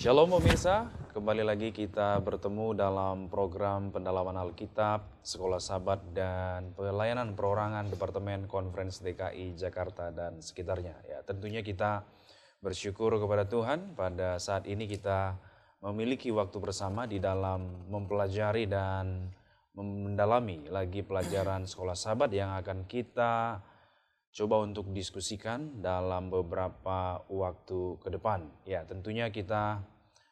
Shalom pemirsa, kembali lagi kita bertemu dalam program pendalaman Alkitab, Sekolah Sabat dan pelayanan perorangan Departemen Conference DKI Jakarta dan sekitarnya. Ya, tentunya kita bersyukur kepada Tuhan pada saat ini kita memiliki waktu bersama di dalam mempelajari dan mendalami lagi pelajaran Sekolah Sabat yang akan kita coba untuk diskusikan dalam beberapa waktu ke depan. Ya, tentunya kita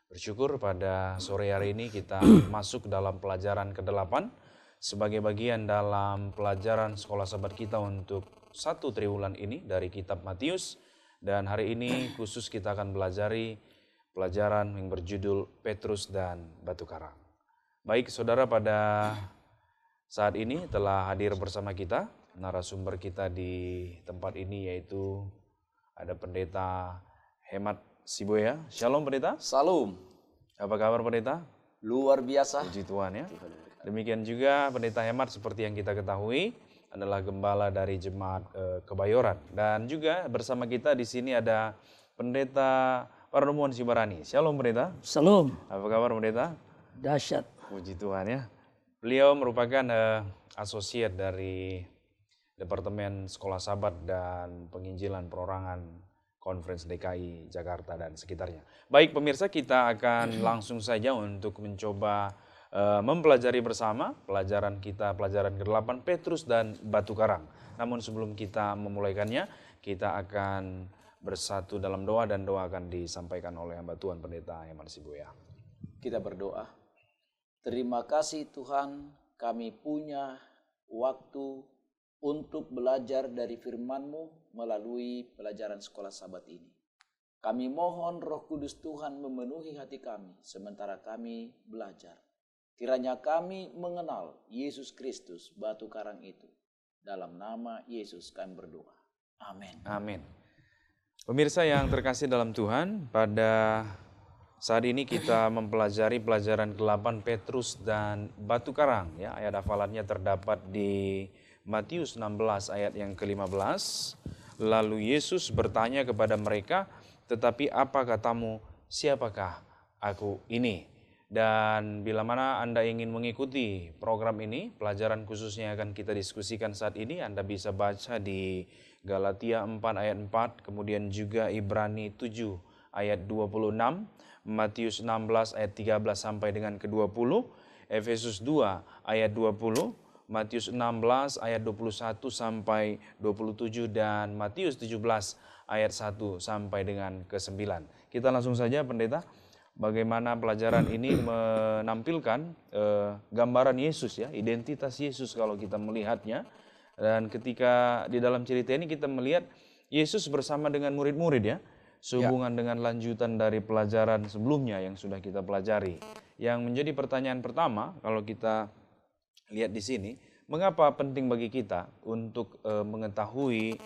bersyukur pada sore hari ini kita masuk dalam pelajaran ke-8 sebagai bagian dalam pelajaran Sekolah Sabat kita untuk 1 triwulan ini dari kitab Matius. Dan hari ini khusus kita akan belajari pelajaran yang berjudul Petrus dan Batu Karang. Baik saudara, pada saat ini telah hadir bersama kita narasumber kita di tempat ini, yaitu ada Pendeta Hemat Siboya. Shalom Pendeta. Salam. Apa kabar Pendeta? Luar biasa. Puji Tuhan ya. Demikian juga Pendeta Hemat seperti yang kita ketahui adalah gembala dari Jemaat Kebayoran. Dan juga bersama kita di sini ada Pendeta Pardomon Sibarani. Shalom Pendeta. Salam. Apa kabar Pendeta? Dahsyat. Puji Tuhan ya. Beliau merupakan asosiat dari Departemen Sekolah Sabat dan Penginjilan Perorangan Conference DKI Jakarta dan sekitarnya. Baik pemirsa, kita akan langsung saja untuk mencoba mempelajari bersama pelajaran kita, pelajaran ke-8 Petrus dan Batu Karang. Namun sebelum kita memulaikannya, kita akan bersatu dalam doa dan doa akan disampaikan oleh hamba Tuhan Pendeta Hemat Siboya. Kita berdoa. Terima kasih Tuhan, kami punya waktu untuk belajar dari firman-Mu melalui pelajaran Sekolah Sabat ini. Kami mohon Roh Kudus Tuhan memenuhi hati kami sementara kami belajar. Kiranya kami mengenal Yesus Kristus, batu karang itu. Dalam nama Yesus kami berdoa. Amin. Amin. Pemirsa yang terkasih dalam Tuhan, pada saat ini kita mempelajari pelajaran ke-8 Petrus dan Batu Karang. Ya, ayat hafalannya terdapat di Matius 16 ayat yang ke-15. Lalu Yesus bertanya kepada mereka, "Tetapi apa katamu, siapakah aku ini?" Dan bila mana Anda ingin mengikuti program ini, pelajaran khususnya akan kita diskusikan saat ini, Anda bisa baca di Galatia 4 ayat 4, kemudian juga Ibrani 7 ayat 26, Matius 16 ayat 13 sampai dengan ke-20, Efesus 2 ayat 20, Matius 16 ayat 21 sampai 27 dan Matius 17 ayat 1 sampai dengan ke-9. Kita langsung saja Pendeta, bagaimana pelajaran ini menampilkan gambaran Yesus ya, identitas Yesus kalau kita melihatnya. Dan ketika di dalam cerita ini kita melihat Yesus bersama dengan murid-murid ya, sehubungan dengan lanjutan dari pelajaran sebelumnya yang sudah kita pelajari. Yang menjadi pertanyaan pertama kalau kita lihat di sini, mengapa penting bagi kita untuk mengetahui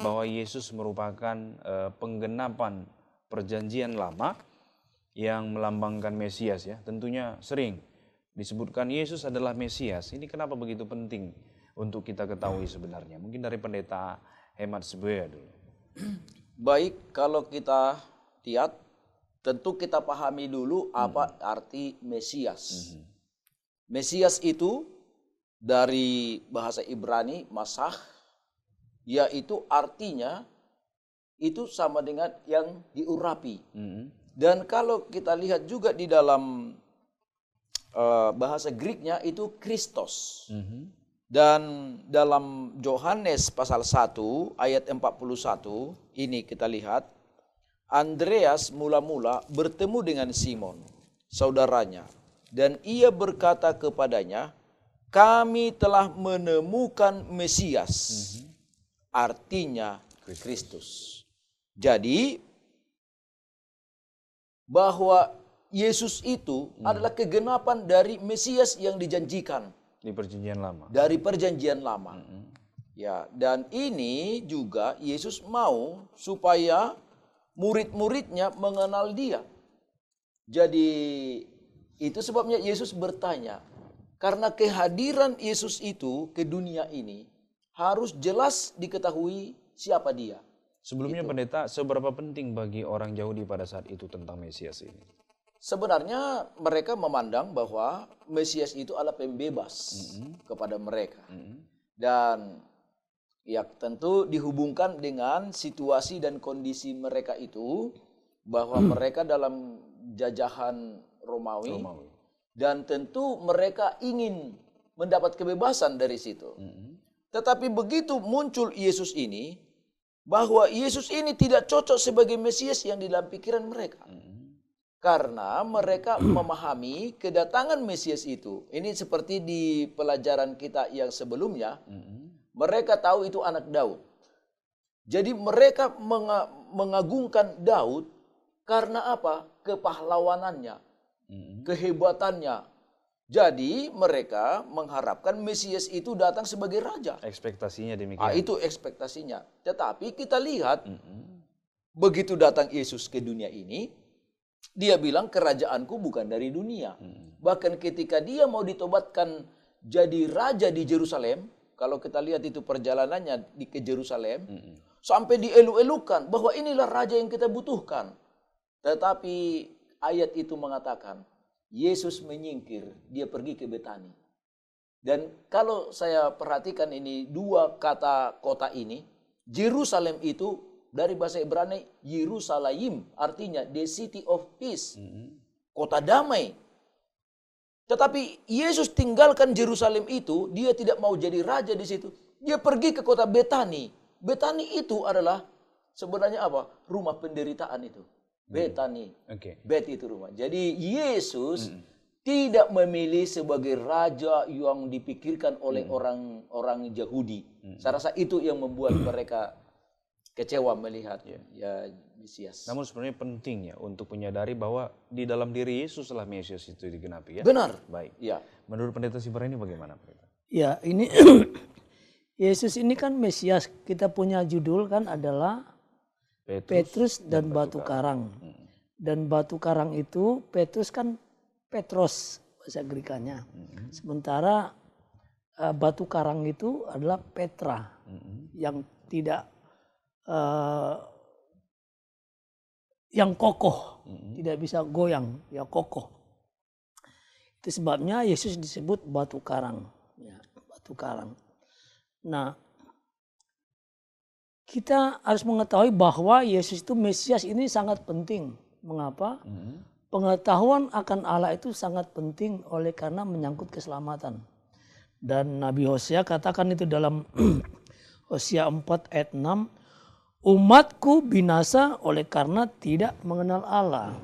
bahwa Yesus merupakan penggenapan perjanjian lama yang melambangkan Mesias ya. Tentunya sering disebutkan Yesus adalah Mesias. Ini kenapa begitu penting untuk kita ketahui sebenarnya? Mungkin dari Pendeta Hemat Siboya dulu. Baik, kalau kita lihat, tentu kita pahami dulu apa arti Mesias. Mesias itu dari bahasa Ibrani, Masah, yaitu artinya itu sama dengan yang diurapi. Dan kalau kita lihat juga di dalam bahasa Greeknya itu Kristos. Dan dalam Yohanes pasal 1 ayat 41 ini kita lihat, Andreas mula-mula bertemu dengan Simon, saudaranya. Dan ia berkata kepadanya, "Kami telah menemukan Mesias," artinya Kristus. Jadi bahwa Yesus itu adalah kegenapan dari Mesias yang dijanjikan Di perjanjian lama. dari perjanjian lama. Ya, dan ini juga Yesus mau supaya murid-muridnya mengenal Dia. Jadi itu sebabnya Yesus bertanya, karena kehadiran Yesus itu ke dunia ini harus jelas diketahui siapa Dia. Sebelumnya Pendeta, seberapa penting bagi orang Yahudi pada saat itu tentang Mesias ini? Sebenarnya mereka memandang bahwa Mesias itu adalah pembebas kepada mereka. Dan ya tentu dihubungkan dengan situasi dan kondisi mereka itu, bahwa mereka dalam jajahan Romawi. Dan tentu mereka ingin mendapat kebebasan dari situ. Tetapi begitu muncul Yesus ini, bahwa Yesus ini tidak cocok sebagai Mesias yang di dalam pikiran mereka. Karena mereka memahami kedatangan Mesias itu. Ini seperti di pelajaran kita yang sebelumnya. Mereka tahu itu anak Daud. Jadi mereka mengagungkan Daud karena apa? Kepahlawanannya, kehebatannya. Jadi mereka mengharapkan Mesias itu datang sebagai raja. Ekspektasinya demikian. Itu ekspektasinya. Tetapi kita lihat, begitu datang Yesus ke dunia ini, dia bilang kerajaanku bukan dari dunia. Bahkan ketika dia mau ditobatkan jadi raja di Yerusalem, kalau kita lihat itu perjalanannya ke Yerusalem, sampai dielu-elukan bahwa inilah raja yang kita butuhkan. Tetapi ayat itu mengatakan, Yesus menyingkir, dia pergi ke Betani. Dan kalau saya perhatikan ini dua kata kota ini, Yerusalem itu dari bahasa Ibrani Yerusalem, artinya the city of peace, kota damai. Tetapi Yesus tinggalkan Yerusalem itu, dia tidak mau jadi raja di situ. Dia pergi ke kota Betani. Betani itu adalah sebenarnya apa? Rumah penderitaan itu. Betani. Bet itu rumah. Jadi Yesus tidak memilih sebagai raja yang dipikirkan oleh orang Yahudi. Saya rasa itu yang membuat mereka kecewa melihat ya Mesias. Namun sebenarnya penting ya untuk menyadari bahwa di dalam diri Yesus lah Mesias itu digenapi ya. Benar. Baik. Ya. Menurut Pendeta Sibar ini bagaimana, Pendeta? Ya, ini Yesus ini kan Mesias. Kita punya judul kan adalah Petrus dan batu karang. Dan batu karang itu Petrus kan Petros bahasa Grekanya. Sementara batu karang itu adalah Petra yang tidak yang kokoh, tidak bisa goyang, ya kokoh. Itu sebabnya Yesus disebut batu karang, ya, batu karang. Nah, kita harus mengetahui bahwa Yesus itu Mesias ini sangat penting. Mengapa? Pengetahuan akan Allah itu sangat penting oleh karena menyangkut keselamatan. Dan Nabi Hosea katakan itu dalam Hosea 4 ayat 6, umatku binasa oleh karena tidak mengenal Allah.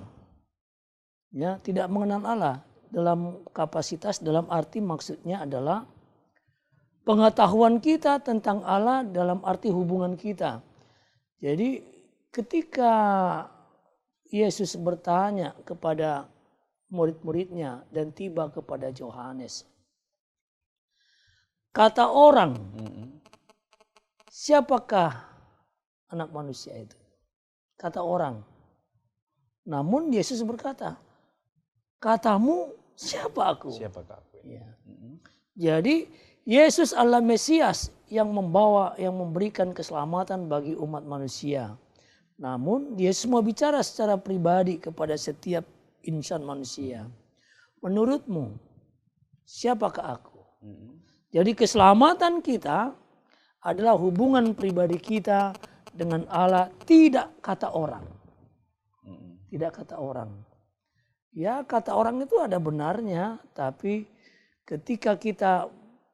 Ya, tidak mengenal Allah dalam kapasitas, dalam arti maksudnya adalah pengetahuan kita tentang Allah dalam arti hubungan kita. Jadi ketika Yesus bertanya kepada murid-muridnya dan tiba kepada Yohanes, kata orang, siapakah anak manusia itu? Kata orang. Namun Yesus berkata, katamu siapa aku? Siapakah aku? Ya. Jadi Yesus adalah Mesias yang membawa, yang memberikan keselamatan bagi umat manusia. Namun Yesus mau bicara secara pribadi kepada setiap insan manusia. Menurutmu siapakah aku? Jadi keselamatan kita adalah hubungan pribadi kita dengan Allah, tidak kata orang. Tidak kata orang. Ya, kata orang itu ada benarnya, tapi ketika kita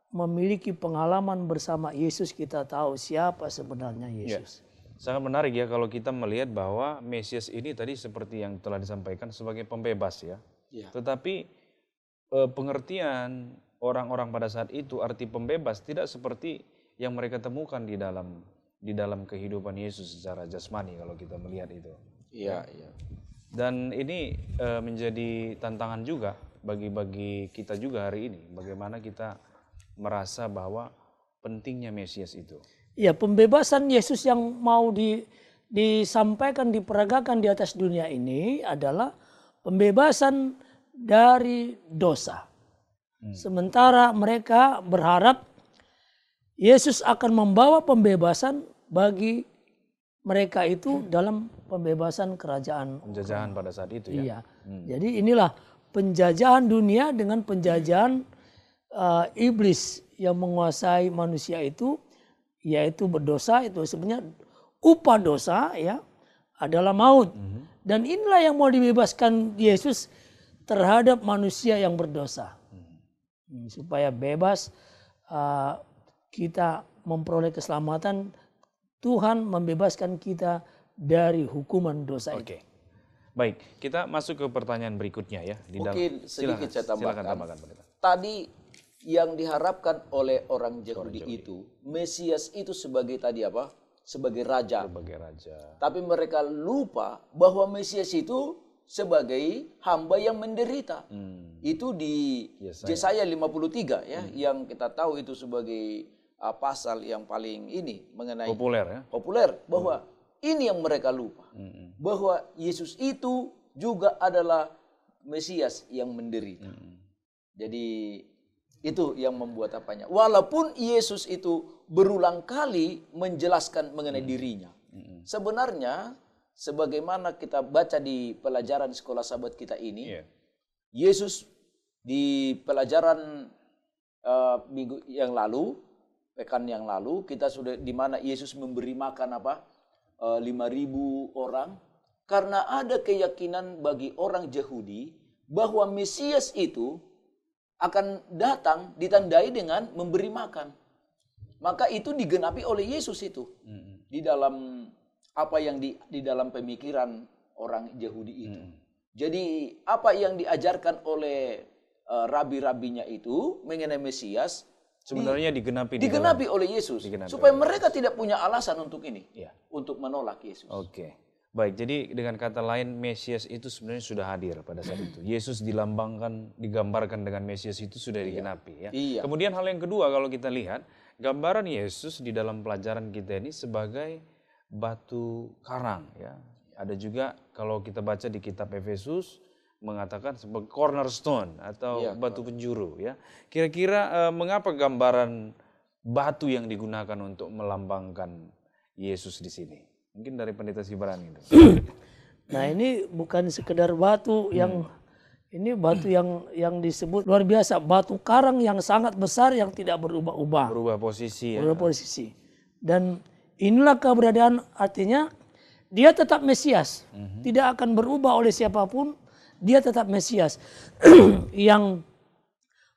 memiliki pengalaman bersama Yesus, kita tahu siapa sebenarnya Yesus. Ya. Sangat menarik ya kalau kita melihat bahwa Mesias ini tadi seperti yang telah disampaikan sebagai pembebas ya. Tetapi pengertian orang-orang pada saat itu arti pembebas tidak seperti yang mereka temukan di dalam kehidupan Yesus secara jasmani kalau kita melihat itu. Iya. Dan ini menjadi tantangan juga bagi kita juga hari ini. Bagaimana kita merasa bahwa pentingnya Mesias itu. Ya, pembebasan Yesus yang mau disampaikan, diperagakan di atas dunia ini adalah pembebasan dari dosa. Sementara mereka berharap Yesus akan membawa pembebasan bagi mereka itu dalam pembebasan kerajaan. Penjajahan pada saat itu ya. Iya. Jadi inilah penjajahan dunia dengan penjajahan iblis yang menguasai manusia itu, yaitu berdosa. Itu sebenarnya upah dosa ya adalah maut. Dan inilah yang mau dibebaskan Yesus terhadap manusia yang berdosa. Supaya bebas kita memperoleh keselamatan, Tuhan membebaskan kita dari hukuman dosa itu. Oke. Baik, kita masuk ke pertanyaan berikutnya ya. Mungkin sedikit saya tambahkan. Silakan tambahkan, Pendeta. Tadi yang diharapkan oleh orang Yahudi itu, Mesias itu sebagai tadi apa? Sebagai raja. Sebagai raja. Tapi mereka lupa bahwa Mesias itu sebagai hamba yang menderita. Itu di Yesaya 53 ya, yang kita tahu itu sebagai pasal yang paling ini mengenai Populer ya. populer, bahwa ini yang mereka lupa. Bahwa Yesus itu juga adalah Mesias yang menderita. Jadi itu yang membuat apanya. Walaupun Yesus itu berulang kali menjelaskan mengenai dirinya. Sebenarnya sebagaimana kita baca di pelajaran sekolah sahabat kita ini, Yesus di pelajaran minggu yang lalu, pekan yang lalu, kita sudah di mana Yesus memberi makan apa? 5.000 orang. Karena ada keyakinan bagi orang Yahudi bahwa Mesias itu akan datang ditandai dengan memberi makan. Maka itu digenapi oleh Yesus itu. Di dalam apa yang di dalam pemikiran orang Yahudi itu. Jadi apa yang diajarkan oleh rabi-rabinya itu mengenai Mesias Sebenarnya digenapi oleh Yesus. Supaya mereka tidak punya alasan untuk ini. Untuk menolak Yesus. Oke. Baik, jadi dengan kata lain Mesias itu sebenarnya sudah hadir pada saat itu. Yesus dilambangkan, digambarkan dengan Mesias itu sudah digenapi ya. Kemudian hal yang kedua kalau kita lihat, gambaran Yesus di dalam pelajaran kita ini sebagai batu karang ya. Ada juga kalau kita baca di kitab Efesus mengatakan sebagai cornerstone atau batu penjuru ya. Kira-kira mengapa gambaran batu yang digunakan untuk melambangkan Yesus di sini? Mungkin dari Pendeta Sibaran itu. Nah, ini bukan sekedar batu yang ini batu yang disebut luar biasa, batu karang yang sangat besar yang tidak berubah-ubah. Berubah posisi ya. Berubah posisi. Dan inilah keberadaan, artinya dia tetap Mesias. Tidak akan berubah oleh siapapun. Dia tetap Mesias yang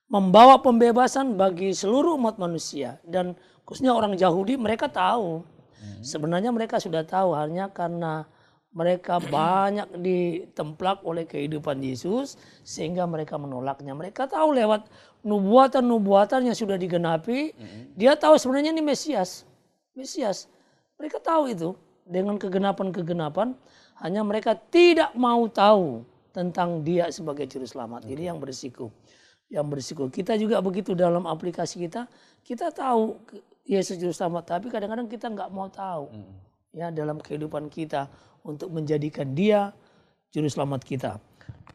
membawa pembebasan bagi seluruh umat manusia. Dan khususnya orang Yahudi, mereka tahu. Sebenarnya mereka sudah tahu, hanya karena mereka banyak ditemplak oleh kehidupan Yesus sehingga mereka menolaknya. Mereka tahu lewat nubuatan-nubuatan yang sudah digenapi, dia tahu sebenarnya ini Mesias. Mesias. Mereka tahu itu dengan kegenapan-kegenapan, hanya mereka tidak mau tahu tentang dia sebagai juru selamat. Ini yang berisiko. Yang berisiko. Kita juga begitu dalam aplikasi kita. Kita tahu Yesus juru selamat, tapi kadang-kadang kita nggak mau tahu. Ya, dalam kehidupan kita untuk menjadikan dia juru selamat kita.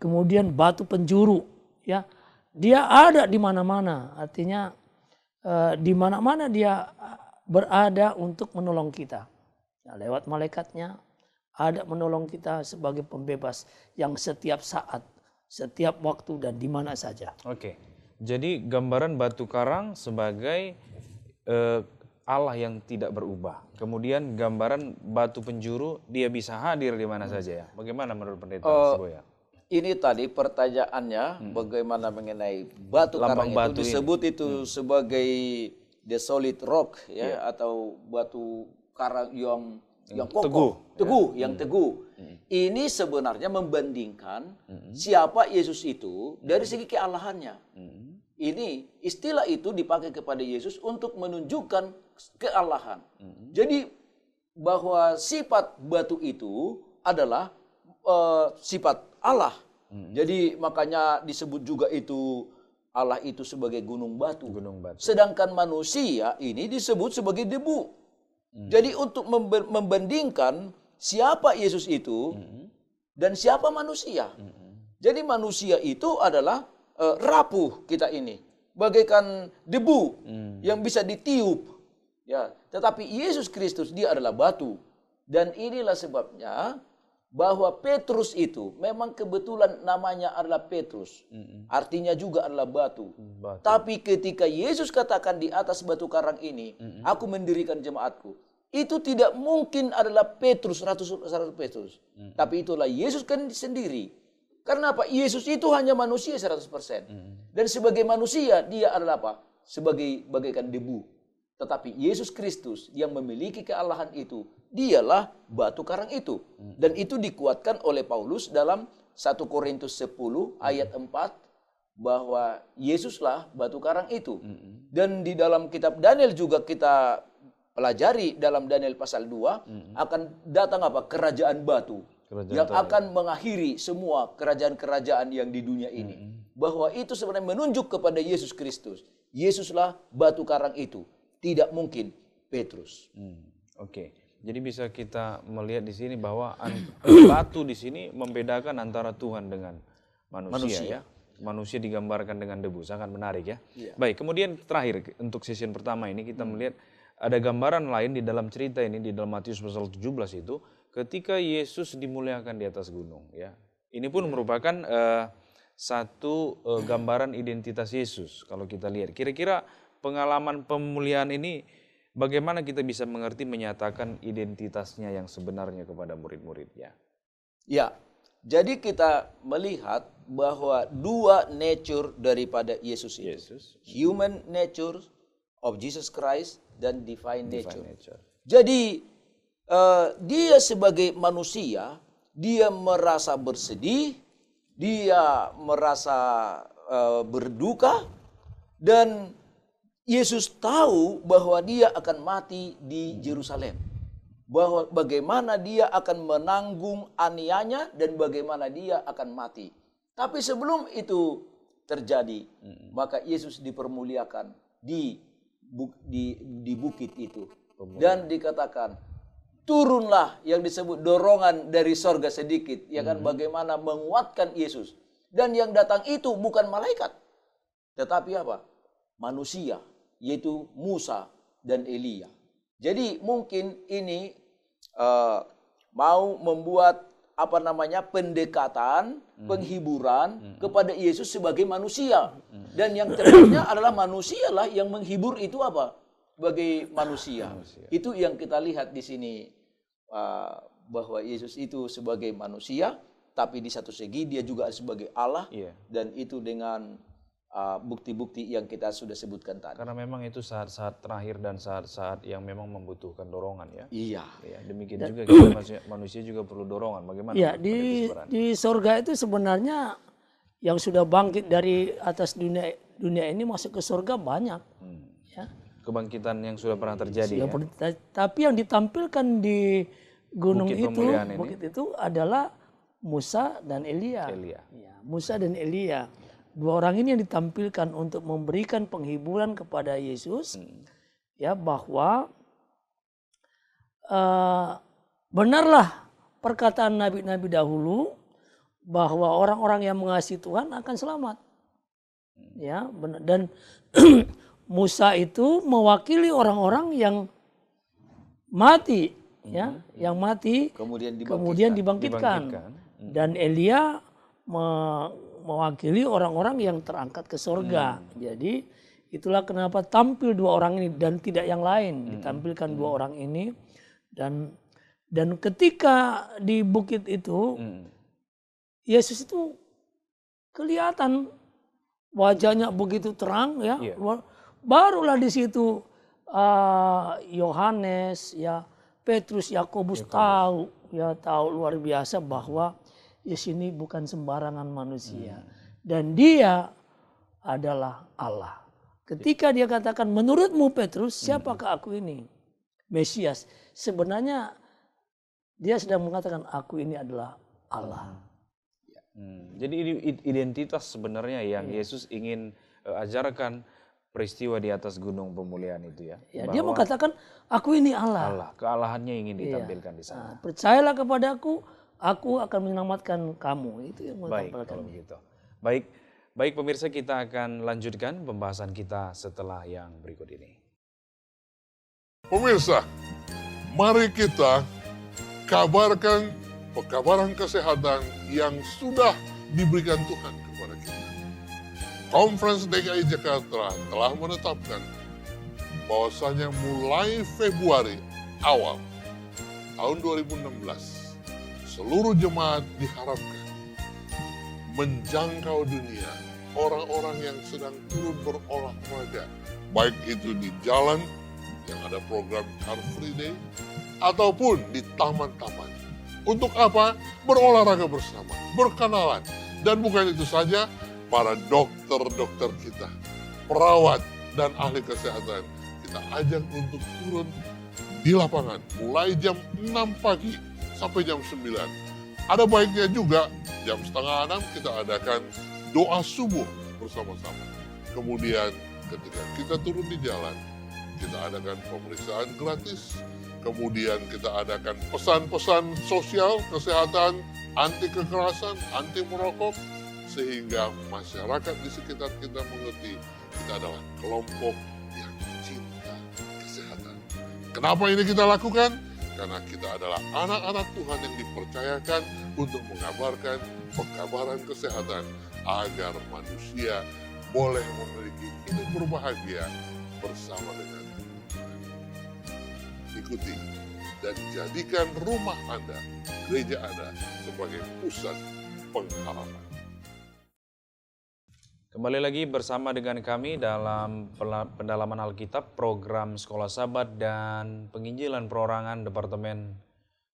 Kemudian batu penjuru, ya. Dia ada di mana-mana. Artinya di mana-mana dia berada untuk menolong kita. Ya, lewat malaikatnya ada menolong kita sebagai pembebas yang setiap saat, setiap waktu dan di mana saja. Oke, jadi gambaran batu karang sebagai Allah yang tidak berubah. Kemudian gambaran batu penjuru, dia bisa hadir di mana saja ya. Bagaimana menurut Pendeta Siboya? Ini tadi pertanyaannya bagaimana mengenai batu karang itu disebut itu sebagai the solid rock ya, atau batu karang yang kokoh, yang teguh. Ini sebenarnya membandingkan siapa Yesus itu dari segi kealahannya. Ini istilah itu dipakai kepada Yesus untuk menunjukkan kealahan. Jadi bahwa sifat batu itu adalah sifat Allah. Jadi makanya disebut juga itu Allah itu sebagai gunung batu. Sedangkan manusia ini disebut sebagai debu. Jadi untuk membandingkan siapa Yesus itu dan siapa manusia. Jadi manusia itu adalah rapuh kita ini, bagaikan debu yang bisa ditiup. Ya, tetapi Yesus Kristus dia adalah batu. Dan inilah sebabnya bahwa Petrus itu memang kebetulan namanya adalah Petrus. Artinya juga adalah batu. Tapi ketika Yesus katakan di atas batu karang ini, aku mendirikan jemaatku. Itu tidak mungkin adalah Petrus, 100% Petrus. Tapi itulah Yesus kan sendiri. Karena apa? Yesus itu hanya manusia 100%. Dan sebagai manusia dia adalah apa? Sebagai bagaikan debu. Tetapi Yesus Kristus yang memiliki kealahan itu, dialah batu karang itu. Dan itu dikuatkan oleh Paulus dalam 1 Korintus 10 ayat 4 bahwa Yesuslah batu karang itu. Dan di dalam kitab Daniel juga kita pelajari dalam Daniel pasal 2 akan datang apa? Kerajaan batu. Yang akan mengakhiri semua kerajaan-kerajaan yang di dunia ini. Bahwa itu sebenarnya menunjuk kepada Yesus Kristus. Yesuslah batu karang itu. Tidak mungkin Petrus. Oke. Jadi bisa kita melihat di sini bahwa batu di sini membedakan antara Tuhan dengan manusia. Ya. Manusia digambarkan dengan debu, sangat menarik ya. Baik, kemudian terakhir untuk sesi pertama ini kita melihat ada gambaran lain di dalam cerita ini di dalam Matius pasal 17 itu ketika Yesus dimuliakan di atas gunung ya. Ini pun merupakan satu gambaran identitas Yesus kalau kita lihat. Kira-kira pengalaman pemuliaan ini bagaimana kita bisa mengerti menyatakan identitasnya yang sebenarnya kepada murid-muridnya? Ya, jadi kita melihat bahwa dua nature daripada Yesus itu. Human nature of Jesus Christ dan divine nature. Jadi dia sebagai manusia, dia merasa bersedih, dia merasa berduka, dan Yesus tahu bahwa dia akan mati di Yerusalem. Bahwa bagaimana dia akan menanggung aniayanya dan bagaimana dia akan mati. Tapi sebelum itu terjadi, maka Yesus dipermuliakan di bukit itu. Dan dikatakan, turunlah yang disebut dorongan dari sorga sedikit. Ya kan, bagaimana menguatkan Yesus. Dan yang datang itu bukan malaikat. Tetapi apa? Manusia. Yaitu Musa dan Elia. Jadi mungkin ini mau membuat pendekatan, penghiburan kepada Yesus sebagai manusia. Dan yang terusnya adalah manusialah yang menghibur itu apa? Sebagai manusia. Itu yang kita lihat di sini bahwa Yesus itu sebagai manusia, tapi di satu segi dia juga sebagai Allah. Dan itu dengan bukti-bukti yang kita sudah sebutkan tadi. Karena memang itu saat-saat terakhir dan saat-saat yang memang membutuhkan dorongan ya. Iya. Demikian juga kita manusia juga perlu dorongan. Bagaimana? Ya, di sorga itu sebenarnya yang sudah bangkit dari atas dunia ini masuk ke sorga banyak. Ya. Kebangkitan yang sudah pernah terjadi. Tapi yang ditampilkan di gunung bukit itu adalah Musa dan Elia. Ya, Musa dan Elia. Dua orang ini yang ditampilkan untuk memberikan penghiburan kepada Yesus, ya, bahwa benarlah perkataan nabi-nabi dahulu bahwa orang-orang yang mengasihi Tuhan akan selamat. Ya, benar. Dan Musa itu mewakili orang-orang yang mati, ya, yang mati kemudian dibangkitkan. Dan Elia mewakili orang-orang yang terangkat ke surga. Jadi itulah kenapa tampil dua orang ini dan tidak yang lain. Ditampilkan dua orang ini dan ketika di bukit itu Yesus itu kelihatan wajahnya begitu terang ya. Barulah di situ Yohanes, ya, Petrus, Yakobus tahu luar biasa bahwa Yesus ini bukan sembarangan manusia. Dan dia adalah Allah. Ketika dia katakan, menurutmu Petrus, siapakah aku ini? Mesias. Sebenarnya dia sedang mengatakan, aku ini adalah Allah. Jadi identitas sebenarnya yang Yesus ingin ajarkan peristiwa di atas gunung pemulihan itu ya. Dia mengatakan, aku ini Allah. Kealahannya ingin ditampilkan di sana. Percayalah kepada aku akan menyelamatkan kamu. Itu yang baik kalau begitu. Baik pemirsa, kita akan lanjutkan pembahasan kita setelah yang berikut ini. Pemirsa, mari kita kabarkan pekabaran kesehatan yang sudah diberikan Tuhan kepada kita. Conference DKI Jakarta telah menetapkan bahwasanya mulai Februari awal tahun 2016, seluruh jemaat diharapkan menjangkau dunia, orang-orang yang sedang turun berolahraga, baik itu di jalan yang ada program Car Free Day, ataupun di taman-taman. Untuk apa? Berolahraga bersama, berkenalan. Dan bukan itu saja, para dokter-dokter kita, perawat dan ahli kesehatan, kita ajak untuk turun di lapangan mulai jam 6 pagi sampai jam 9. Ada baiknya juga jam setengah 6 kita adakan doa subuh bersama-sama. Kemudian ketika kita turun di jalan, kita adakan pemeriksaan gratis. Kemudian kita adakan pesan-pesan sosial, kesehatan, anti kekerasan, anti merokok, sehingga masyarakat di sekitar kita mengerti kita adalah kelompok yang cinta kesehatan. Kenapa ini kita lakukan? Karena kita adalah anak-anak Tuhan yang dipercayakan untuk mengabarkan pekabaran kesehatan agar manusia boleh memiliki hidup berbahagia bersama dengan Tuhan. Ikuti dan jadikan rumah Anda, gereja Anda sebagai pusat pengharapan. Kembali lagi bersama dengan kami dalam pendalaman Alkitab, program Sekolah Sabat dan Penginjilan Perorangan Departemen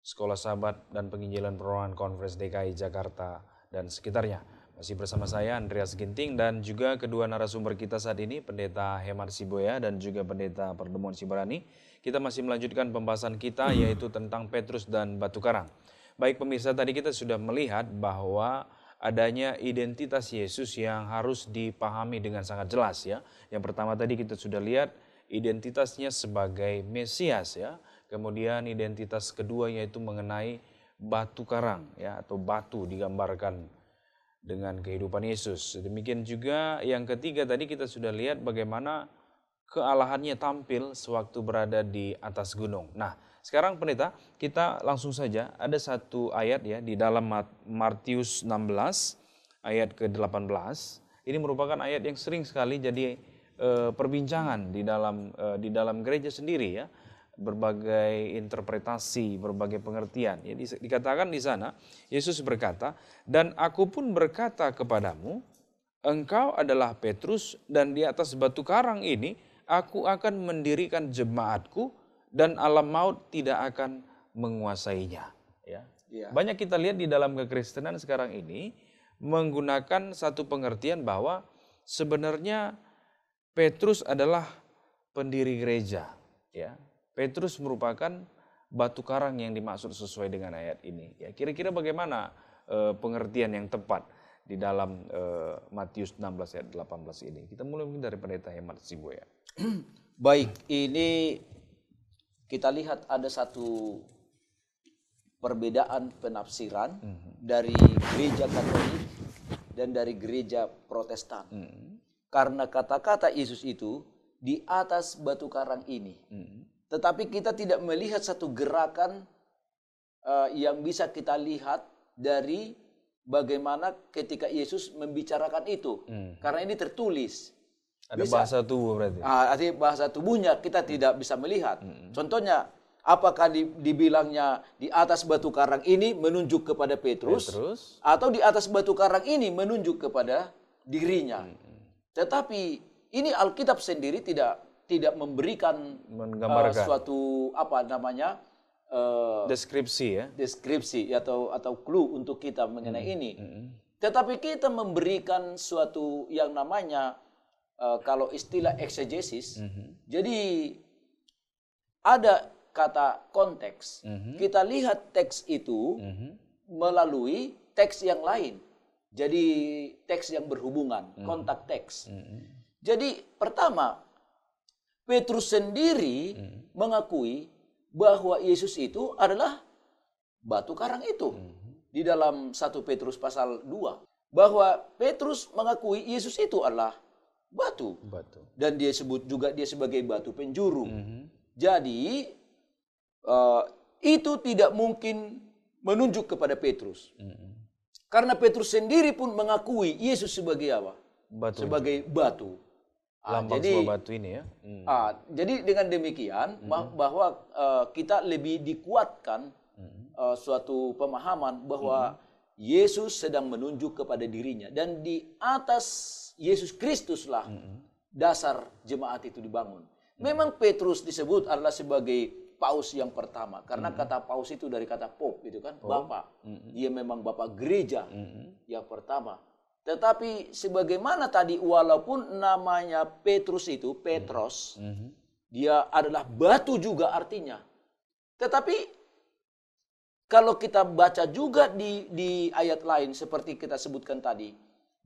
Sekolah Sabat dan Penginjilan Perorangan Conference DKI Jakarta dan sekitarnya. Masih bersama saya Andreas Ginting dan juga kedua narasumber kita saat ini, Pendeta Hemar Siboya dan juga Pendeta Pertemuan Sibarani. Kita masih melanjutkan pembahasan kita yaitu tentang Petrus dan Batu Karang. Baik pemirsa, tadi kita sudah melihat bahwa adanya identitas Yesus yang harus dipahami dengan sangat jelas ya. Yang pertama tadi kita sudah lihat identitasnya sebagai Mesias ya. Kemudian identitas kedua yaitu mengenai batu karang ya, atau batu digambarkan dengan kehidupan Yesus. Demikian juga yang ketiga tadi kita sudah lihat bagaimana kealahannya tampil sewaktu berada di atas gunung. Nah, sekarang pendeta, kita langsung saja ada satu ayat ya di dalam Matius 16 ayat ke-18. Ini merupakan ayat yang sering sekali jadi perbincangan di dalam gereja sendiri ya. Berbagai interpretasi, berbagai pengertian. Ya, dikatakan di sana, Yesus berkata, "Dan aku pun berkata kepadamu, engkau adalah Petrus dan di atas batu karang ini aku akan mendirikan jemaatku dan alam maut tidak akan menguasainya." Ya. Ya. Banyak kita lihat di dalam kekristenan sekarang ini menggunakan satu pengertian bahwa sebenarnya Petrus adalah pendiri gereja. Ya. Petrus merupakan batu karang yang dimaksud sesuai dengan ayat ini. Ya, kira-kira bagaimana pengertian yang tepat di dalam Matius 16 ayat 18 ini? Kita mulai mungkin dari Pendeta Hemar Siboya. Baik, ini kita lihat ada satu perbedaan penafsiran dari gereja Katolik dan dari gereja Protestan. Karena kata-kata Yesus itu di atas batu karang ini. Tetapi kita tidak melihat satu gerakan yang bisa kita lihat dari bagaimana ketika Yesus membicarakan itu. Karena ini tertulis. Ada bahasa tubuh berarti? Artinya bahasa tubuhnya kita tidak bisa melihat. Contohnya, apakah dibilangnya di atas batu karang ini menunjuk kepada Petrus, atau di atas batu karang ini menunjuk kepada dirinya. Tetapi ini Alkitab sendiri tidak memberikan suatu deskripsi ya, deskripsi atau clue untuk kita mengenai ini. Tetapi kita memberikan suatu yang namanya kalau istilah eksegesis. Jadi ada kata konteks. Kita lihat teks itu melalui teks yang lain. Jadi teks yang berhubungan, kontak teks. Jadi pertama, Petrus sendiri mengakui bahwa Yesus itu adalah batu karang itu. Di dalam 1 Petrus pasal 2. Bahwa Petrus mengakui Yesus itu adalah batu. Dan dia sebut juga dia sebagai batu penjuru. Jadi itu tidak mungkin menunjuk kepada Petrus. Karena Petrus sendiri pun mengakui Yesus sebagai apa? Batu. Sebagai batu. Lambang Jadi sebuah batu ini ya. jadi dengan demikian bahwa kita lebih dikuatkan suatu pemahaman bahwa Yesus sedang menunjuk kepada dirinya, dan di atas Yesus Kristuslah dasar jemaat itu dibangun. Memang Petrus disebut adalah sebagai paus yang pertama, karena kata paus itu dari kata pop, itu kan, bapak. Dia memang bapak gereja yang pertama. Tetapi sebagaimana tadi, walaupun namanya Petrus itu, Petros, dia adalah batu juga artinya. Tetapi kalau kita baca juga di ayat lain seperti kita sebutkan tadi,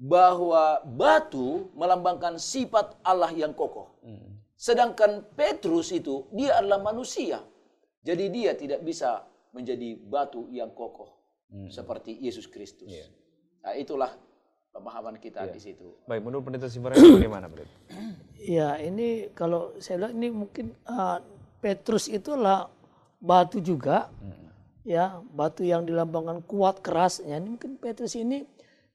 bahwa batu melambangkan sifat Allah yang kokoh. Sedangkan Petrus itu, dia adalah manusia. Jadi dia tidak bisa menjadi batu yang kokoh seperti Yesus Kristus. Nah, itulah pemahaman kita di situ. Baik, menurut Pendeta Sibarani bagaimana, Pendeta? Ya, ini kalau saya lihat ini mungkin Petrus itulah batu juga, ya, batu yang dilambangkan kuat keras. Ya, ini mungkin Petrus ini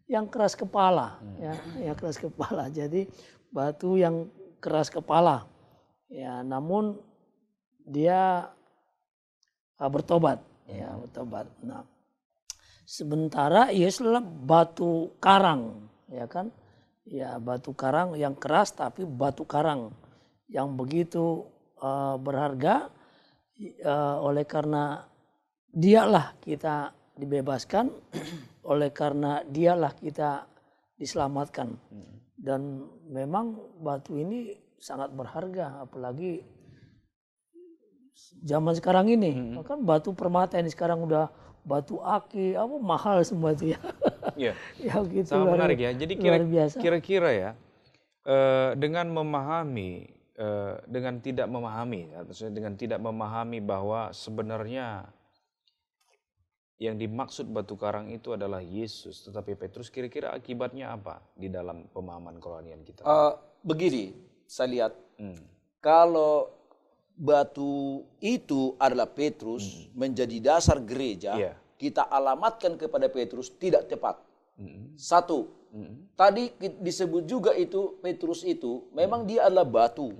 yang keras kepala, ya, yang keras kepala. Jadi batu yang keras kepala. Ya, namun dia bertobat, ya, bertobat. Nah, sementara Yesus adalah batu karang, ya kan? Ya, batu karang yang keras, tapi batu karang yang begitu berharga. Oleh karena dialah kita dibebaskan, oleh karena dialah kita diselamatkan. Dan memang batu ini sangat berharga, apalagi zaman sekarang ini. Kan batu permata ini sekarang udah batu aki, apa mahal semua itu ya. Iya. Ya gitu. Sangat menarik ya. Jadi biasa. kira-kira ya, dengan memahami, dengan tidak memahami, atau dengan tidak memahami bahwa sebenarnya yang dimaksud batu karang itu adalah Yesus, tetapi Petrus, kira-kira akibatnya apa di dalam pemahaman kerohanian kita? Begini, saya lihat, kalau batu itu adalah Petrus menjadi dasar gereja, kita alamatkan kepada Petrus tidak tepat. Satu, tadi disebut juga itu Petrus itu memang dia adalah batu.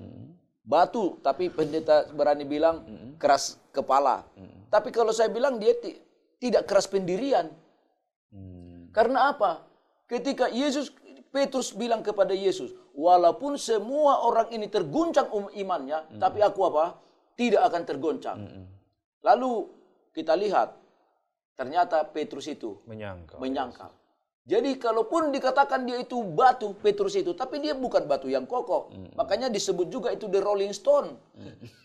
Batu, tapi pendeta berani bilang keras kepala. Tapi kalau saya bilang dia tidak keras pendirian. Karena apa? Ketika Petrus bilang kepada Yesus, walaupun semua orang ini terguncang imannya, tapi aku apa? Tidak akan tergoncang. Lalu kita lihat, ternyata Petrus itu menyangkal. Jadi kalaupun dikatakan dia itu batu, Petrus itu, tapi dia bukan batu yang kokoh. Makanya disebut juga itu the Rolling Stone.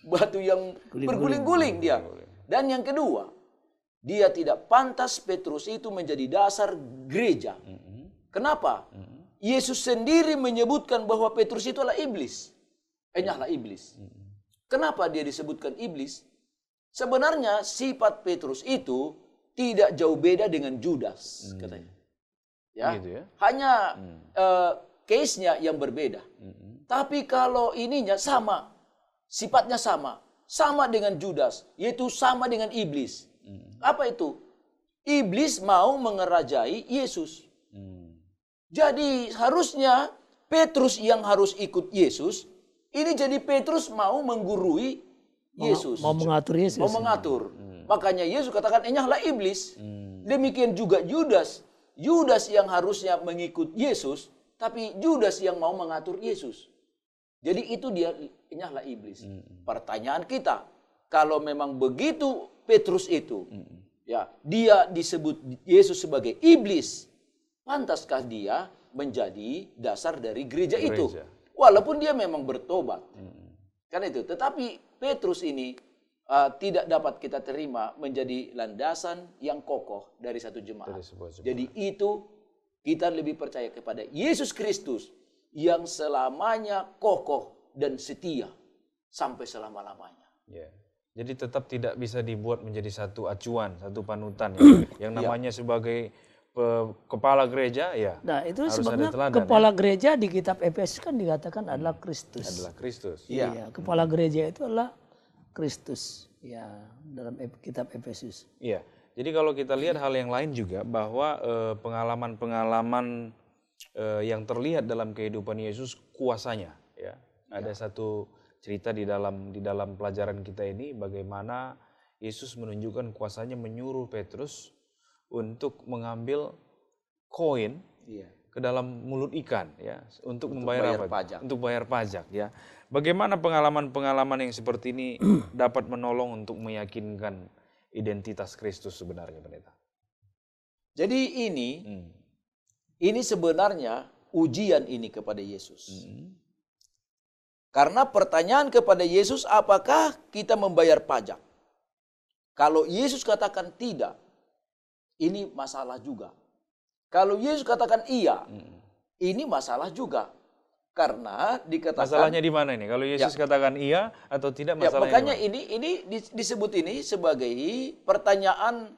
Batu yang berguling-guling dia. Dan yang kedua, dia tidak pantas Petrus itu menjadi dasar gereja. Kenapa? Yesus sendiri menyebutkan bahwa Petrus itu adalah iblis. Enyahlah iblis. Kenapa dia disebutkan iblis? Sebenarnya sifat Petrus itu tidak jauh beda dengan Judas, katanya. Ya, gitu ya? Hanya case-nya yang berbeda. Tapi kalau ininya sama, sifatnya sama dengan Judas, yaitu sama dengan iblis. Apa itu? Iblis mau mengerajai Yesus. Jadi harusnya Petrus yang harus ikut Yesus, ini jadi Petrus mau menggurui Yesus. Mau mengatur Yesus. Mau mengatur. Makanya Yesus katakan, enyahlah iblis. Demikian juga Judas. Judas yang harusnya mengikut Yesus, tapi Judas yang mau mengatur Yesus. Jadi itu dia, enyahlah iblis. Pertanyaan kita, kalau memang begitu Petrus itu, ya, dia disebut Yesus sebagai iblis, pantaskah dia menjadi dasar dari gereja itu? Walaupun dia memang bertobat. Kan itu. Tetapi Petrus ini tidak dapat kita terima menjadi landasan yang kokoh dari satu jemaat. Jadi itu kita lebih percaya kepada Yesus Kristus yang selamanya kokoh dan setia sampai selama-lamanya. Ya. Jadi tetap tidak bisa dibuat menjadi satu acuan, satu panutan ya. Yang namanya sebagai kepala gereja, ya. Nah, itu harus sebabnya ada teladan, kepala gereja di kitab Efesus kan dikatakan adalah Kristus. Adalah Kristus. Iya, kepala gereja itu adalah Kristus ya dalam kitab Efesus. Iya. Jadi kalau kita lihat hal yang lain juga bahwa pengalaman-pengalaman yang terlihat dalam kehidupan Yesus kuasanya ya. Ada satu cerita di dalam pelajaran kita ini bagaimana Yesus menunjukkan kuasanya menyuruh Petrus untuk mengambil koin ke dalam mulut ikan ya untuk membayar pajak. Untuk bayar pajak ya. Bagaimana pengalaman-pengalaman yang seperti ini dapat menolong untuk meyakinkan identitas Kristus sebenarnya, Pendeta? Jadi ini sebenarnya ujian ini kepada Yesus. Karena pertanyaan kepada Yesus, apakah kita membayar pajak? Kalau Yesus katakan tidak, ini masalah juga. Kalau Yesus katakan iya, ini masalah juga. Karena dikatakan... Masalahnya di mana ini? Kalau Yesus katakan iya atau tidak, masalahnya makanya ini disebut ini sebagai pertanyaan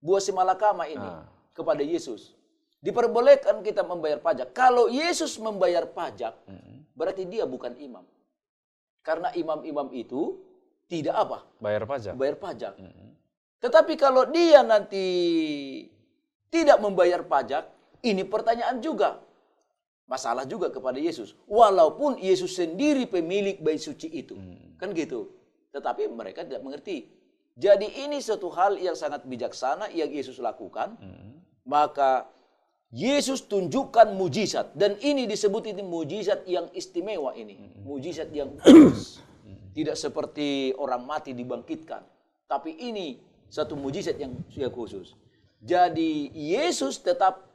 buah si malakama ini kepada Yesus. Diperbolehkan kita membayar pajak. Kalau Yesus membayar pajak, berarti dia bukan imam. Karena imam-imam itu tidak apa? bayar pajak. Bayar pajak. Tetapi kalau dia nanti tidak membayar pajak, ini pertanyaan juga. Masalah juga kepada Yesus. Walaupun Yesus sendiri pemilik bait suci itu. Kan gitu. Tetapi mereka tidak mengerti. Jadi ini suatu hal yang sangat bijaksana yang Yesus lakukan. Maka Yesus tunjukkan mujizat. Dan ini disebut ini mujizat yang istimewa ini. Mujizat yang khusus. Tidak seperti orang mati dibangkitkan. Tapi ini satu mujizat yang khusus. Jadi Yesus tetap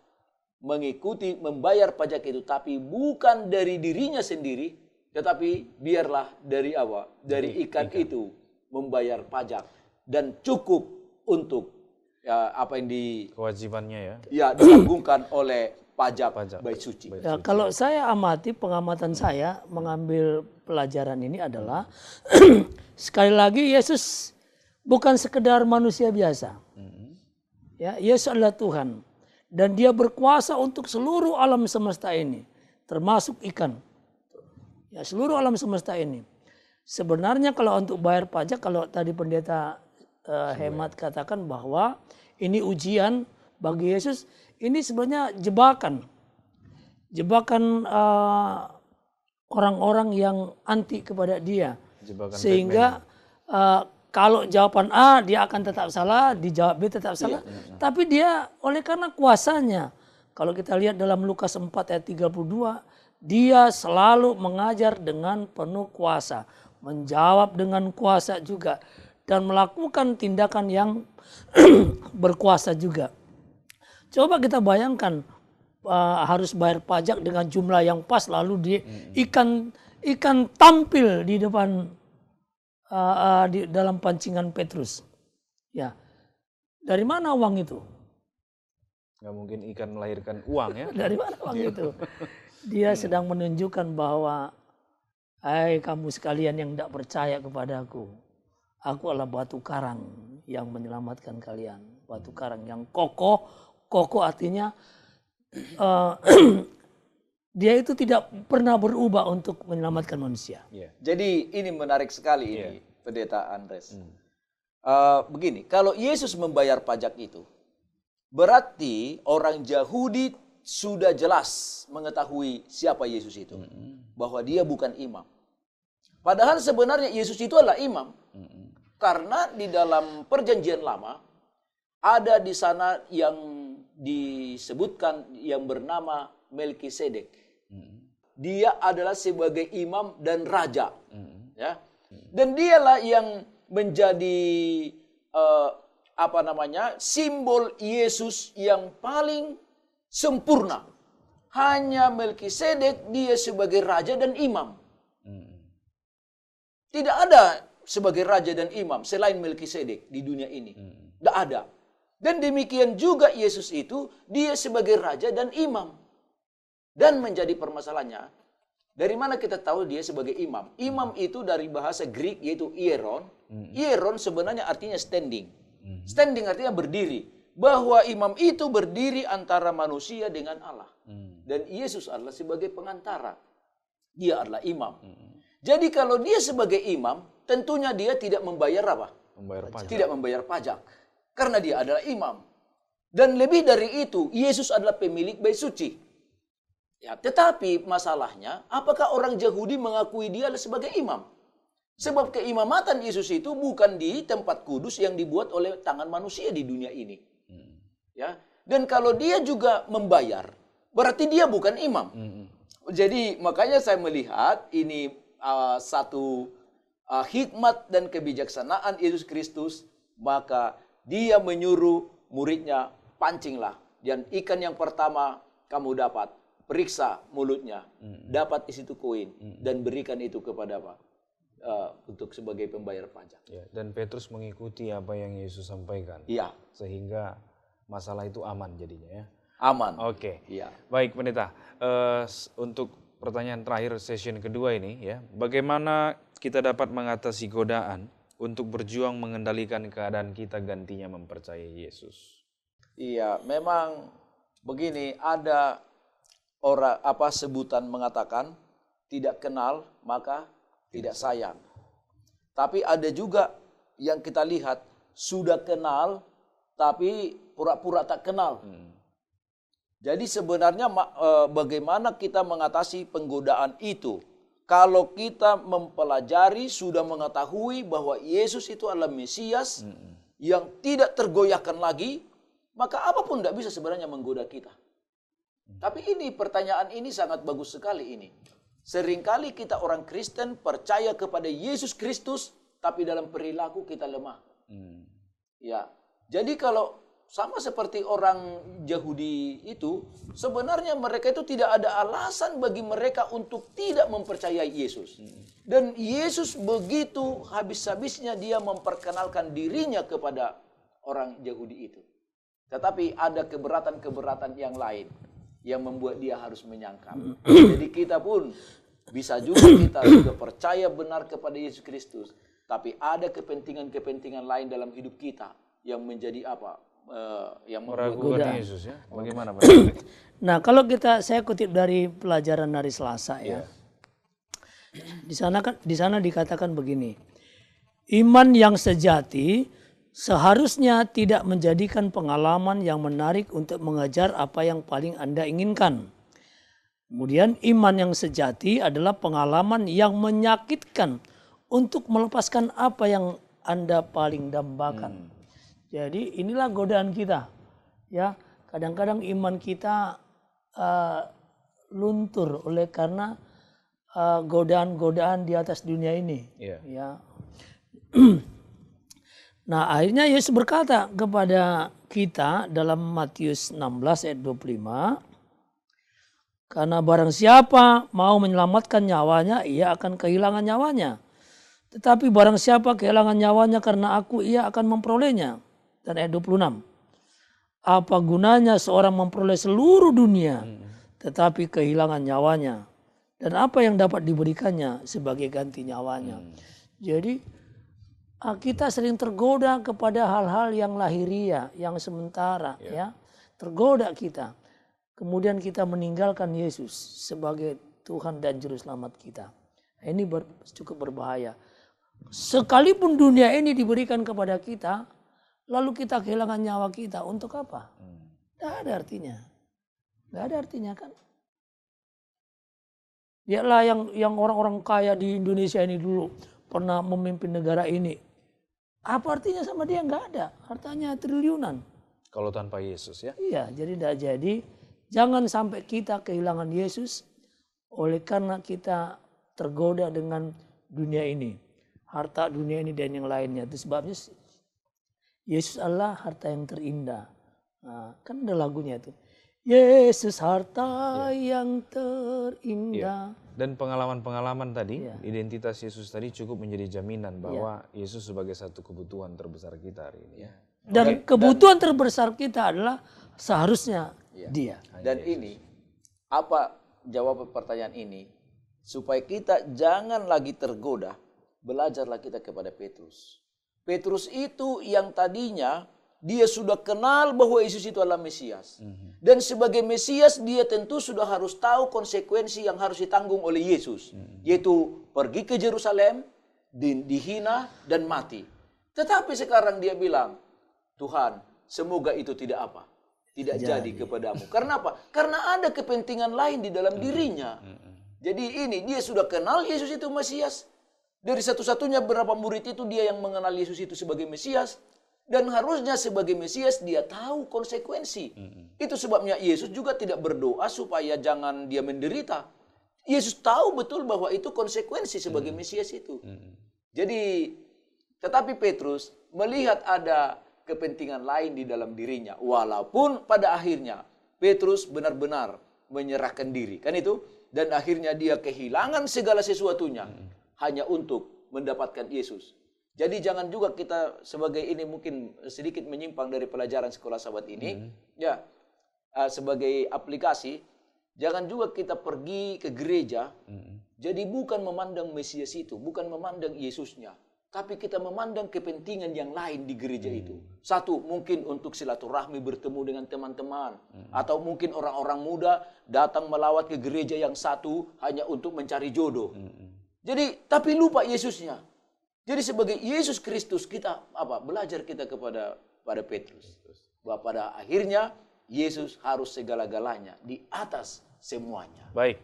mengikuti, membayar pajak itu. Tapi bukan dari dirinya sendiri. Tetapi biarlah dari apa? Dari ikan itu membayar pajak. Dan cukup untuk apa yang kewajibannya ditanggungan oleh pajak bait suci. Ya, kalau saya amati pengamatan saya mengambil pelajaran ini adalah sekali lagi Yesus bukan sekedar manusia biasa. Ya, Yesus adalah Tuhan dan dia berkuasa untuk seluruh alam semesta ini, termasuk ikan. Ya, seluruh alam semesta ini. Sebenarnya kalau untuk bayar pajak, kalau tadi pendeta Hemat katakan bahwa ini ujian bagi Yesus, ini sebenarnya jebakan orang-orang yang anti kepada dia. Jebakan sehingga kalau jawaban A dia akan tetap salah, dijawab B tetap salah. Tapi dia oleh karena kuasanya, kalau kita lihat dalam Lukas 4 ayat 32, dia selalu mengajar dengan penuh kuasa, menjawab dengan kuasa juga, dan melakukan tindakan yang berkuasa juga. Coba kita bayangkan harus bayar pajak dengan jumlah yang pas, lalu ikan tampil di depan di dalam pancingan Petrus. Ya, dari mana uang itu? Nggak mungkin ikan melahirkan uang ya. Dari mana uang itu? Dia sedang menunjukkan bahwa, hai kamu sekalian yang tidak percaya kepadaku, aku adalah batu karang yang menyelamatkan kalian. Batu karang yang kokoh. Kokoh artinya dia itu tidak pernah berubah untuk menyelamatkan manusia. Jadi ini menarik sekali ini, Pendeta Andres. Begini, kalau Yesus membayar pajak itu, berarti orang Yahudi sudah jelas mengetahui siapa Yesus itu. Bahwa dia bukan imam. Padahal sebenarnya Yesus itu adalah imam. Karena di dalam perjanjian lama, ada di sana yang disebutkan yang bernama Melkisedek. Dia adalah sebagai imam dan raja. Ya. Dan dialah yang menjadi simbol Yesus yang paling sempurna. Hanya Melkisedek dia sebagai raja dan imam. Tidak ada sebagai raja dan imam selain Melkisedek di dunia ini. Tidak ada. Dan demikian juga Yesus itu, dia sebagai raja dan imam. Dan menjadi permasalahannya, dari mana kita tahu dia sebagai imam? Imam itu dari bahasa Greek yaitu hieron. Hieron sebenarnya artinya standing. Standing artinya berdiri. Bahwa imam itu berdiri antara manusia dengan Allah. Dan Yesus adalah sebagai pengantara. Dia adalah imam. Jadi kalau dia sebagai imam, tentunya dia tidak membayar apa? Membayar pajak. Tidak membayar pajak. Karena dia adalah imam. Dan lebih dari itu, Yesus adalah pemilik bait suci. Ya, tetapi masalahnya, apakah orang Yahudi mengakui dia sebagai imam? Sebab keimamatan Yesus itu bukan di tempat kudus yang dibuat oleh tangan manusia di dunia ini. Ya, dan kalau dia juga membayar, berarti dia bukan imam. Jadi makanya saya melihat ini satu hikmat dan kebijaksanaan Yesus Kristus, maka dia menyuruh muridnya, pancinglah. Dan ikan yang pertama kamu dapat, periksa mulutnya, dapat isi itu koin, dan berikan itu kepada apa? Untuk sebagai pembayar pajak. Ya, dan Petrus mengikuti apa yang Yesus sampaikan. Iya. Sehingga masalah itu aman jadinya ya. Aman. Oke. Iya. Baik pendeta, untuk pertanyaan terakhir session kedua ini ya, bagaimana kita dapat mengatasi godaan untuk berjuang mengendalikan keadaan kita gantinya mempercayai Yesus? Iya, memang begini, ada orang sebutan mengatakan tidak kenal maka tidak sayang. Tapi ada juga yang kita lihat sudah kenal tapi pura-pura tak kenal. Jadi sebenarnya bagaimana kita mengatasi penggodaan itu? Kalau kita mempelajari, sudah mengetahui bahwa Yesus itu adalah Mesias yang tidak tergoyahkan lagi, maka apapun tidak bisa sebenarnya menggoda kita. Tapi ini pertanyaan ini sangat bagus sekali ini. Seringkali kita orang Kristen percaya kepada Yesus Kristus, tapi dalam perilaku kita lemah. Ya, jadi kalau sama seperti orang Yahudi itu, sebenarnya mereka itu tidak ada alasan bagi mereka untuk tidak mempercayai Yesus. Dan Yesus begitu habis-habisnya dia memperkenalkan dirinya kepada orang Yahudi itu. Tetapi ada keberatan-keberatan yang lain yang membuat dia harus menyangkal. Jadi kita pun bisa juga percaya benar kepada Yesus Kristus, tapi ada kepentingan-kepentingan lain dalam hidup kita yang menjadi apa? Yang meragukan Yesus ya. Bagaimana Pak? Nah, kalau saya kutip dari pelajaran hari Selasa ya. Di sana dikatakan begini. Iman yang sejati seharusnya tidak menjadikan pengalaman yang menarik untuk mengejar apa yang paling Anda inginkan. Kemudian iman yang sejati adalah pengalaman yang menyakitkan untuk melepaskan apa yang Anda paling dambakan. Jadi inilah godaan kita. Ya, kadang-kadang iman kita luntur oleh karena godaan-godaan di atas dunia ini. Ya. Nah, akhirnya Yesus berkata kepada kita dalam Matius 16 ayat 25, karena barang siapa mau menyelamatkan nyawanya, ia akan kehilangan nyawanya. Tetapi barang siapa kehilangan nyawanya karena aku, ia akan memperolehnya. Dan ayat 26, apa gunanya seorang memperoleh seluruh dunia, tetapi kehilangan nyawanya? Dan apa yang dapat diberikannya sebagai ganti nyawanya? Jadi kita sering tergoda kepada hal-hal yang lahiria, yang sementara, ya, tergoda kita. Kemudian kita meninggalkan Yesus sebagai Tuhan dan Juru Selamat kita. Ini cukup berbahaya. Sekalipun dunia ini diberikan kepada kita, lalu kita kehilangan nyawa kita, untuk apa? Tidak ada artinya. Tidak ada artinya kan? Lihatlah yang orang-orang kaya di Indonesia ini dulu pernah memimpin negara ini. Apa artinya sama dia? Nggak ada. Hartanya triliunan. Kalau tanpa Yesus ya? Iya, jadi tidak jadi. Jangan sampai kita kehilangan Yesus oleh karena kita tergoda dengan dunia ini. Harta dunia ini dan yang lainnya. Itu sebabnya Yesus adalah harta yang terindah. Nah, kan ada lagunya itu. Yesus harta yang terindah. Dan pengalaman-pengalaman tadi, identitas Yesus tadi cukup menjadi jaminan bahwa Yesus sebagai satu kebutuhan terbesar kita hari ini. Ya. Dan kebutuhan terbesar kita adalah seharusnya dia. Dan ini, apa jawab pertanyaan ini? Supaya kita jangan lagi tergoda, belajarlah kita kepada Petrus. Petrus itu yang tadinya dia sudah kenal bahwa Yesus itu adalah Mesias. Dan sebagai Mesias dia tentu sudah harus tahu konsekuensi yang harus ditanggung oleh Yesus. Yaitu pergi ke Yerusalem, dihina dan mati. Tetapi sekarang dia bilang, Tuhan, semoga itu tidak apa? Tidak jadi kepadamu. Karena apa? Karena ada kepentingan lain di dalam dirinya. Jadi ini, dia sudah kenal Yesus itu Mesias. Dari satu-satunya berapa murid itu dia yang mengenal Yesus itu sebagai Mesias. Dan harusnya sebagai Mesias dia tahu konsekuensi. Itu sebabnya Yesus juga tidak berdoa supaya jangan dia menderita. Yesus tahu betul bahwa itu konsekuensi sebagai Mesias itu. Jadi, tetapi Petrus melihat ada kepentingan lain di dalam dirinya. Walaupun pada akhirnya Petrus benar-benar menyerahkan diri. Kan itu? Dan akhirnya dia kehilangan segala sesuatunya. Hanya untuk mendapatkan Yesus. Jadi jangan juga kita sebagai ini mungkin sedikit menyimpang dari pelajaran sekolah sahabat ini. Ya, sebagai aplikasi. Jangan juga kita pergi ke gereja. Jadi bukan memandang Mesias itu. Bukan memandang Yesusnya. Tapi kita memandang kepentingan yang lain di gereja itu. Satu, mungkin untuk silaturahmi bertemu dengan teman-teman. Atau mungkin orang-orang muda datang melawat ke gereja yang satu hanya untuk mencari jodoh. Jadi, tapi lupa Yesusnya. Jadi sebagai Yesus Kristus kita belajar kita kepada Petrus. Bahwa pada akhirnya Yesus harus segala-galanya di atas semuanya. Baik,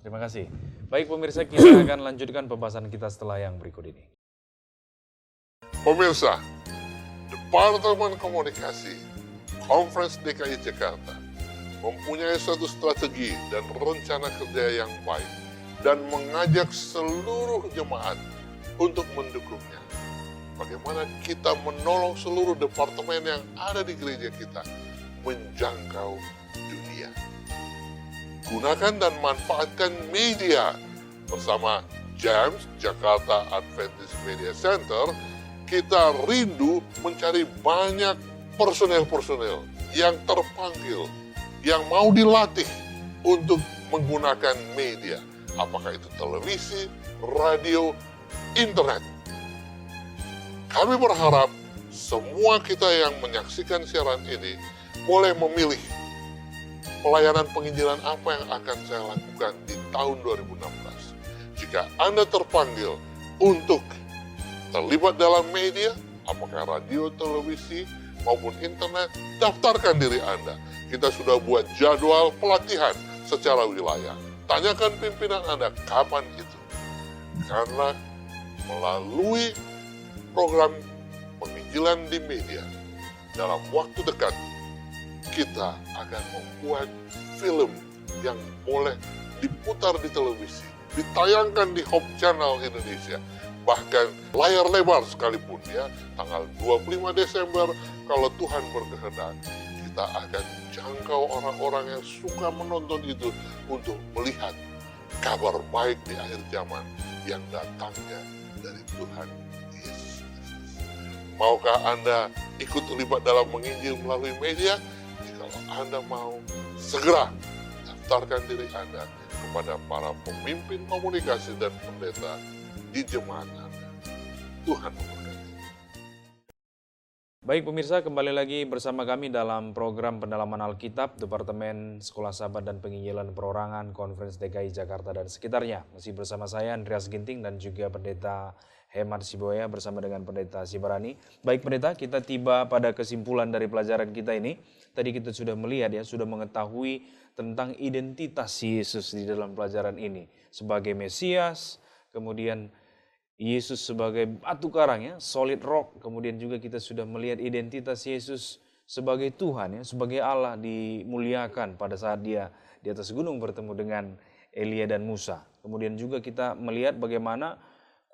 terima kasih. Baik pemirsa, kita akan lanjutkan pembahasan kita setelah yang berikut ini. Pemirsa, Departemen Komunikasi Conference DKI Jakarta mempunyai suatu strategi dan rencana kerja yang baik dan mengajak seluruh jemaat untuk mendukungnya. Bagaimana kita menolong seluruh departemen yang ada di gereja kita menjangkau dunia. Gunakan dan manfaatkan media bersama JAMS, Jakarta Adventist Media Center. Kita rindu mencari banyak personel-personel yang terpanggil, yang mau dilatih untuk menggunakan media. Apakah itu televisi, radio, internet. Kami berharap semua kita yang menyaksikan siaran ini boleh memilih pelayanan penginjilan apa yang akan saya lakukan di tahun 2016. Jika Anda terpanggil untuk terlibat dalam media, apakah radio, televisi, maupun internet, daftarkan diri Anda. Kita sudah buat jadwal pelatihan secara wilayah. Tanyakan pimpinan Anda kapan itu. Karena melalui program penginjilan di media, dalam waktu dekat, kita akan membuat film yang boleh diputar di televisi, ditayangkan di Hope Channel Indonesia, bahkan layar lebar sekalipun ya, tanggal 25 Desember kalau Tuhan berkehendak, kita akan jangkau orang-orang yang suka menonton itu untuk melihat kabar baik di akhir zaman yang datangnya dari Tuhan Yesus Kristus. Maukah Anda ikut terlibat dalam menginjil melalui media? Jika Anda mau, segera daftarkan diri Anda kepada para pemimpin komunikasi dan pendeta di jemaat Anda. Tuhan memberkati. Baik pemirsa, kembali lagi bersama kami dalam program pendalaman Alkitab Departemen Sekolah Sahabat dan Penginjilan Perorangan Conference DKI Jakarta dan sekitarnya. Masih bersama saya Andreas Ginting dan juga Pendeta Hemat Siboya bersama dengan Pendeta Sibarani. Baik Pendeta, kita tiba pada kesimpulan dari pelajaran kita ini. Tadi kita sudah melihat ya, sudah mengetahui tentang identitas Yesus di dalam pelajaran ini. Sebagai Mesias, kemudian Yesus sebagai batu karang ya, solid rock. Kemudian juga kita sudah melihat identitas Yesus sebagai Tuhan ya, sebagai Allah dimuliakan pada saat dia di atas gunung bertemu dengan Elia dan Musa. Kemudian juga kita melihat bagaimana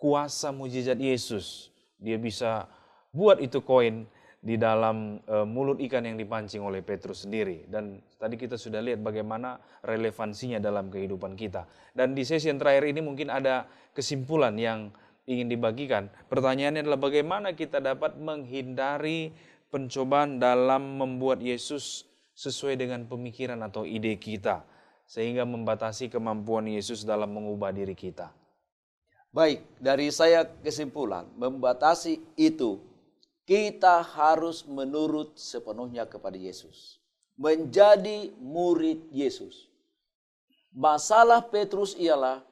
kuasa mujizat Yesus. Dia bisa buat itu koin di dalam mulut ikan yang dipancing oleh Petrus sendiri. Dan tadi kita sudah lihat bagaimana relevansinya dalam kehidupan kita. Dan di sesi yang terakhir ini mungkin ada kesimpulan yang ingin dibagikan. Pertanyaannya adalah bagaimana kita dapat menghindari pencobaan dalam membuat Yesus sesuai dengan pemikiran atau ide kita, sehingga membatasi kemampuan Yesus dalam mengubah diri kita. Baik, dari saya kesimpulan, membatasi itu, kita harus menurut sepenuhnya kepada Yesus. Menjadi murid Yesus. Masalah Petrus ialah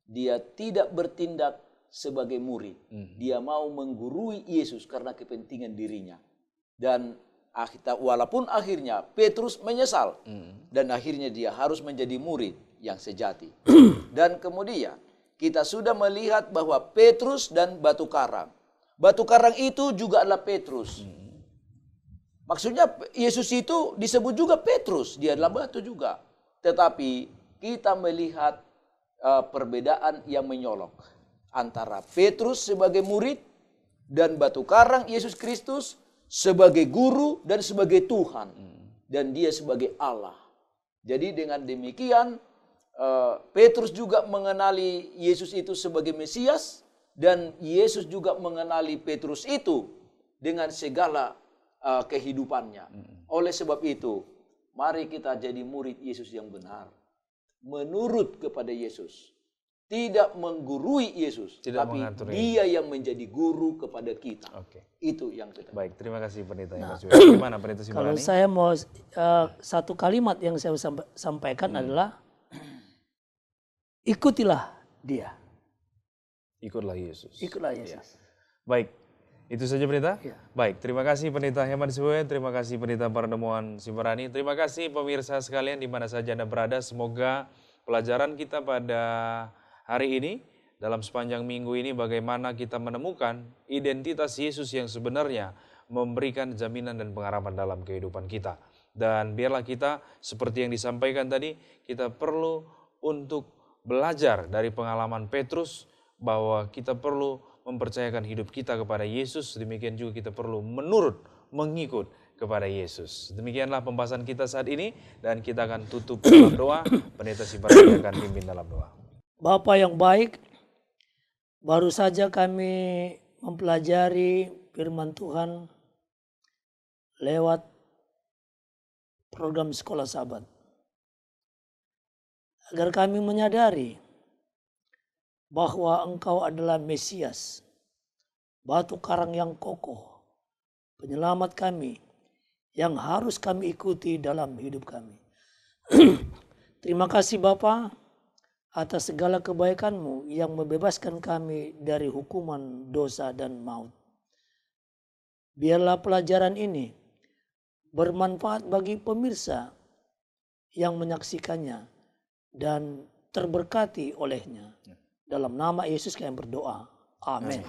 dia tidak bertindak sebagai murid. Dia mau menggurui Yesus karena kepentingan dirinya. Dan walaupun akhirnya Petrus menyesal. Dan akhirnya dia harus menjadi murid yang sejati. Dan kemudian kita sudah melihat bahwa Petrus dan batu karang. Batu karang itu juga adalah Petrus. Maksudnya Yesus itu disebut juga Petrus. Dia adalah batu juga. Tetapi kita melihat perbedaan yang menyolok antara Petrus sebagai murid dan batu karang Yesus Kristus sebagai guru dan sebagai Tuhan, dan dia sebagai Allah. Jadi dengan demikian Petrus juga mengenali Yesus itu sebagai Mesias, dan Yesus juga mengenali Petrus itu dengan segala kehidupannya. Oleh sebab itu, mari kita jadi murid Yesus yang benar, menurut kepada Yesus. Tidak menggurui Yesus, tapi dia yang menjadi guru kepada kita. Itu yang kita. Baik, terima kasih Pendeta. Gimana Pendeta Simbarani? Kalau saya mau satu kalimat yang saya sampaikan adalah ikutilah dia. Ikutlah Yesus. Ikutlah Yesus. Baik, itu saja Pendeta? Ya. Baik, terima kasih Pendeta Herman Sibuen, terima kasih Pendeta Pardemuan Simbarani, terima kasih pemirsa sekalian di mana saja Anda berada. Semoga pelajaran kita pada hari ini, dalam sepanjang minggu ini, bagaimana kita menemukan identitas Yesus yang sebenarnya memberikan jaminan dan pengharapan dalam kehidupan kita. Dan biarlah kita, seperti yang disampaikan tadi, kita perlu untuk belajar dari pengalaman Petrus, bahwa kita perlu mempercayakan hidup kita kepada Yesus, demikian juga kita perlu menurut, mengikut kepada Yesus. Demikianlah pembahasan kita saat ini, dan kita akan tutup dalam doa. Pendeta Simbarani akan pimpin dalam doa. Bapa yang baik, baru saja kami mempelajari firman Tuhan lewat program Sekolah Sabat. Agar kami menyadari bahwa Engkau adalah Mesias, batu karang yang kokoh, penyelamat kami yang harus kami ikuti dalam hidup kami. Terima kasih Bapa atas segala kebaikan-Mu yang membebaskan kami dari hukuman dosa dan maut. Biarlah pelajaran ini bermanfaat bagi pemirsa yang menyaksikannya dan terberkati olehnya. Dalam nama Yesus kami berdoa. Amin.